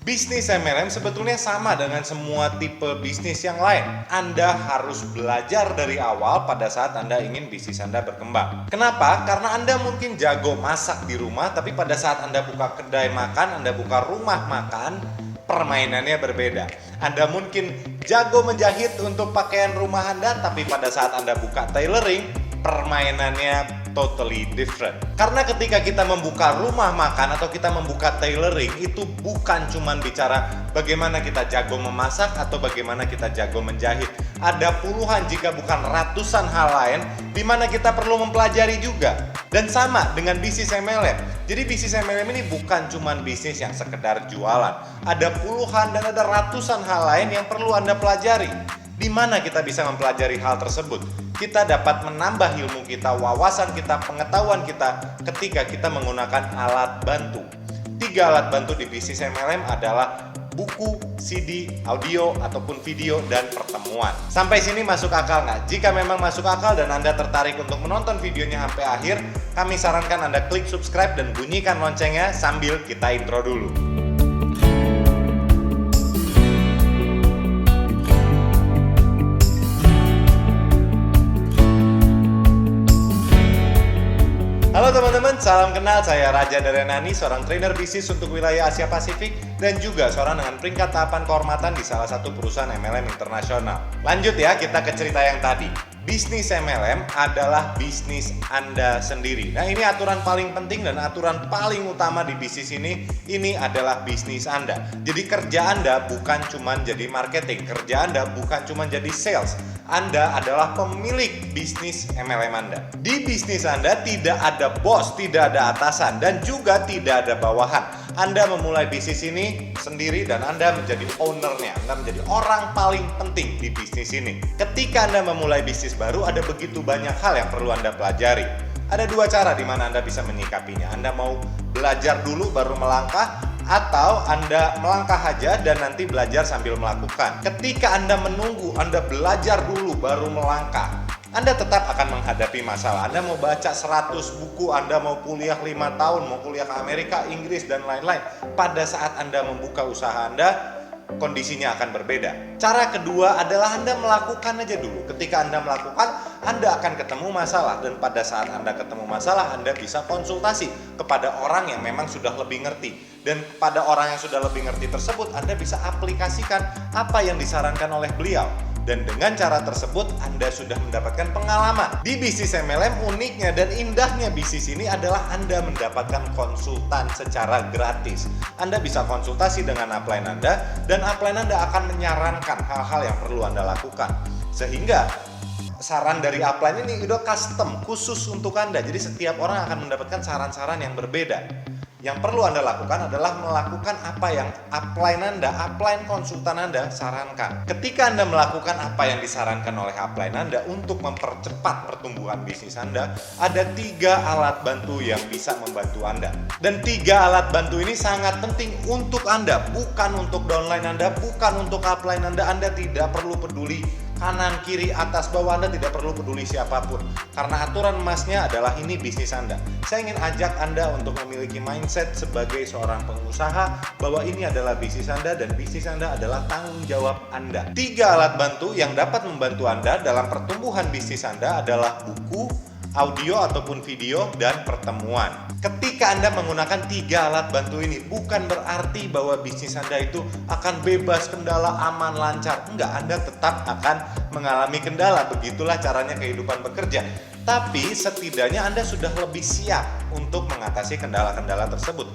Bisnis MLM sebetulnya sama dengan semua tipe bisnis yang lain. Anda harus belajar dari awal pada saat Anda ingin bisnis Anda berkembang. Kenapa? Karena Anda mungkin jago masak di rumah, tapi pada saat Anda buka kedai makan, Anda buka rumah makan, permainannya berbeda. Anda mungkin jago menjahit untuk pakaian rumah Anda, tapi pada saat Anda buka tailoring, permainannya totally different. Karena ketika kita membuka rumah makan atau kita membuka tailoring, itu bukan cuman bicara bagaimana kita jago memasak atau bagaimana kita jago menjahit. Ada puluhan jika bukan ratusan hal lain di mana kita perlu mempelajari juga. Dan sama dengan bisnis MLM. Jadi bisnis MLM ini bukan cuman bisnis yang sekedar jualan. Ada puluhan dan ada ratusan hal lain yang perlu Anda pelajari. Di mana kita bisa mempelajari hal tersebut? Kita dapat menambah ilmu kita, wawasan kita, pengetahuan kita ketika kita menggunakan alat bantu. 3 alat bantu di bisnis MLM adalah buku, CD, audio, ataupun video, dan pertemuan. Sampai sini masuk akal nggak? Jika memang masuk akal dan Anda tertarik untuk menonton videonya sampai akhir, kami sarankan Anda klik subscribe dan bunyikan loncengnya sambil kita intro dulu. Halo teman-teman, salam kenal. Saya Raja Darenani, seorang trainer bisnis untuk wilayah Asia Pasifik dan juga seorang dengan peringkat tahapan kehormatan di salah satu perusahaan MLM internasional. Lanjut ya, kita ke cerita yang tadi. Bisnis MLM adalah bisnis Anda sendiri. Nah, ini aturan paling penting dan aturan paling utama di bisnis ini adalah bisnis Anda. Jadi kerja Anda bukan cuma jadi marketing, kerja Anda bukan cuma jadi sales. Anda adalah pemilik bisnis MLM Anda. Di bisnis Anda tidak ada bos, tidak ada atasan, dan juga tidak ada bawahan. Anda memulai bisnis ini sendiri dan Anda menjadi ownernya. Anda menjadi orang paling penting di bisnis ini. Ketika Anda memulai bisnis baru, ada begitu banyak hal yang perlu Anda pelajari. Ada 2 cara di mana Anda bisa menyikapinya. Anda mau belajar dulu baru melangkah, atau Anda melangkah aja dan nanti belajar sambil melakukan. Ketika Anda menunggu, Anda belajar dulu baru melangkah, Anda tetap akan menghadapi masalah. Anda mau baca 100 buku, Anda mau kuliah 5 tahun, mau kuliah ke Amerika, Inggris, dan lain-lain. Pada saat Anda membuka usaha Anda, kondisinya akan berbeda. Cara kedua adalah Anda melakukan aja dulu. Ketika Anda melakukan, Anda akan ketemu masalah. Dan pada saat Anda ketemu masalah, Anda bisa konsultasi kepada orang yang memang sudah lebih ngerti. Dan pada orang yang sudah lebih ngerti tersebut, Anda bisa aplikasikan apa yang disarankan oleh beliau. Dan dengan cara tersebut Anda sudah mendapatkan pengalaman. Di bisnis MLM, uniknya dan indahnya bisnis ini adalah Anda mendapatkan konsultan secara gratis. Anda bisa konsultasi dengan upline Anda dan upline Anda akan menyarankan hal-hal yang perlu Anda lakukan. Sehingga saran dari upline ini udah custom, khusus untuk Anda. Jadi setiap orang akan mendapatkan saran-saran yang berbeda. Yang perlu Anda lakukan adalah melakukan apa yang upline konsultan Anda sarankan. Ketika Anda melakukan apa yang disarankan oleh upline Anda untuk mempercepat pertumbuhan bisnis Anda, ada 3 alat bantu yang bisa membantu Anda. Dan 3 alat bantu ini sangat penting untuk Anda, bukan untuk downline Anda, bukan untuk upline Anda. Anda tidak perlu peduli kanan, kiri, atas, bawah. Anda tidak perlu peduli siapapun. Karena aturan emasnya adalah ini bisnis Anda. Saya ingin ajak Anda untuk memiliki mindset sebagai seorang pengusaha bahwa ini adalah bisnis Anda dan bisnis Anda adalah tanggung jawab Anda. 3 alat bantu yang dapat membantu Anda dalam pertumbuhan bisnis Anda adalah buku, audio ataupun video, dan pertemuan. Ketika Anda menggunakan 3 alat bantu ini, bukan berarti bahwa bisnis Anda itu akan bebas kendala, aman, lancar. Enggak, Anda tetap akan mengalami kendala. Begitulah caranya kehidupan bekerja. Tapi setidaknya Anda sudah lebih siap untuk mengatasi kendala-kendala tersebut.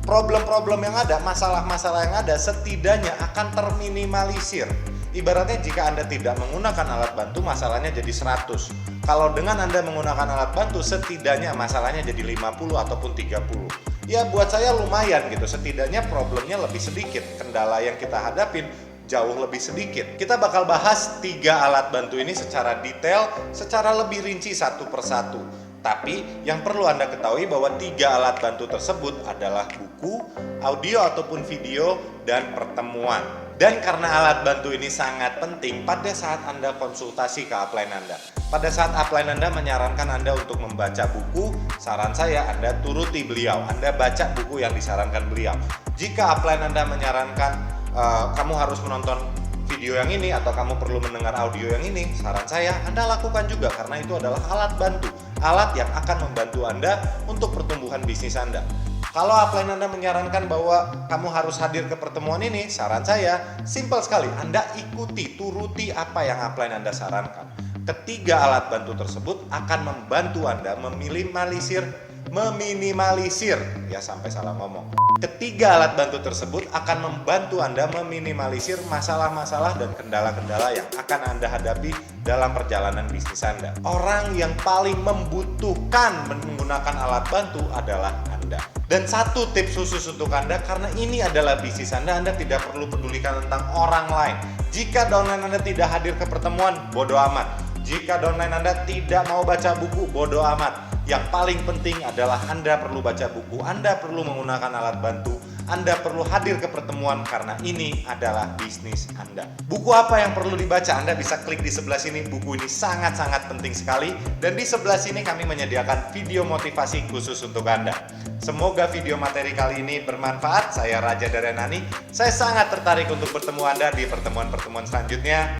Problem-problem yang ada, masalah-masalah yang ada setidaknya akan terminimalisir. Ibaratnya jika Anda tidak menggunakan alat bantu, masalahnya jadi 100. Kalau dengan Anda menggunakan alat bantu, setidaknya masalahnya jadi 50 ataupun 30. Ya buat saya lumayan gitu, setidaknya problemnya lebih sedikit. Kendala yang kita hadapin jauh lebih sedikit. Kita bakal bahas 3 alat bantu ini secara detail, secara lebih rinci satu persatu. Tapi yang perlu Anda ketahui bahwa 3 alat bantu tersebut adalah buku, audio ataupun video, dan pertemuan. Dan karena alat bantu ini sangat penting pada saat Anda konsultasi ke upline Anda. Pada saat upline Anda menyarankan Anda untuk membaca buku, saran saya Anda turuti beliau. Anda baca buku yang disarankan beliau. Jika upline Anda menyarankan kamu harus menonton video yang ini atau kamu perlu mendengar audio yang ini, saran saya Anda lakukan juga karena itu adalah alat bantu, alat yang akan membantu Anda untuk pertumbuhan bisnis Anda. Kalau upline Anda menyarankan bahwa kamu harus hadir ke pertemuan ini, saran saya simpel sekali, Anda ikuti, turuti apa yang upline Anda sarankan. Ketiga alat bantu tersebut akan membantu Anda meminimalisir, ya sampai salah ngomong. Ketiga alat bantu tersebut akan membantu Anda meminimalisir masalah-masalah dan kendala-kendala yang akan Anda hadapi dalam perjalanan bisnis Anda. Orang yang paling membutuhkan menggunakan alat bantu adalah Anda. Dan satu tips khusus untuk Anda, karena ini adalah bisnis Anda tidak perlu pedulikan tentang orang lain. Jika downline Anda tidak hadir ke pertemuan, bodoh amat. Jika downline Anda tidak mau baca buku, bodoh amat. Yang paling penting adalah Anda perlu baca buku, Anda perlu menggunakan alat bantu, Anda perlu hadir ke pertemuan karena ini adalah bisnis Anda. Buku apa yang perlu dibaca? Anda bisa klik di sebelah sini, buku ini sangat-sangat penting sekali. Dan di sebelah sini kami menyediakan video motivasi khusus untuk Anda. Semoga video materi kali ini bermanfaat. Saya Raja Darenani. Saya sangat tertarik untuk bertemu Anda di pertemuan-pertemuan selanjutnya.